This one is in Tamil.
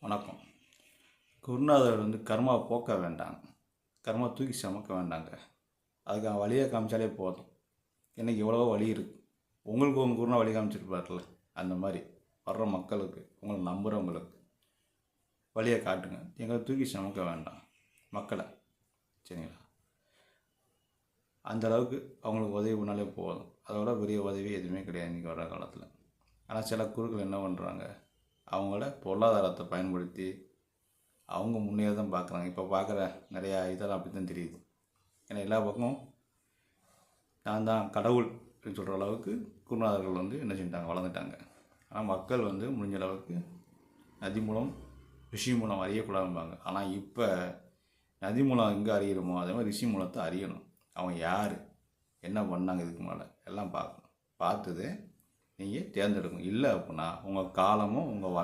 வணக்கம். குருநாதர் கர்மா போக்க வேண்டாம், கர்மா தூக்கி சுமக்க வேண்டாங்க. அதுக்கு வழியை காமிச்சாலே போதும். எனக்கு எவ்வளவோ வழி இருக்குது. உங்களுக்கு உங்கள் குருநா வழி காமிச்சிருப்பார்ல, அந்த மாதிரி வர்ற மக்களுக்கு, உங்களை நம்புகிறவங்களுக்கு வழியை காட்டுங்க. எங்களை தூக்கி சுமக்க வேண்டாம் மக்களை, சரிங்களா? அந்த அளவுக்கு அவங்களுக்கு உதவி பண்ணாலே போதும். அதோட பெரிய உதவி எதுவுமே கிடையாது இன்றைக்கி வர்ற காலத்தில். ஆனால் சில குருக்கள் என்ன பண்ணுறாங்க, அவங்கள பொருளாதாரத்தை பயன்படுத்தி அவங்க முன்னேற தான் பார்க்குறாங்க. இப்போ பார்க்குற நிறையா இதெல்லாம் அப்படி தான் தெரியுது. ஏன்னா எல்லா பக்கமும் நான் தான் கடவுள் அப்படின்னு சொல்கிற அளவுக்கு குருநாதர்கள் என்ன செஞ்சிட்டாங்க, வளர்ந்துட்டாங்க. ஆனால் மக்கள் முடிஞ்ச அளவுக்கு நதி மூலம் ரிஷி மூலம் அறியக்கூடாதும்பாங்க. ஆனால் இப்போ நதி மூலம் எங்கே அறியணுமோ அதே மாதிரி ரிஷி மூலத்தை அறியணும். அவங்க யார், என்ன பண்ணாங்க, இதுக்கு மேலே எல்லாம் பார்க்கணும். பார்த்துட்டு நீங்கள் தேர்ந்தெடுக்கணும். இல்லை அப்படின்னா உங்கள் காலமும் உங்கள்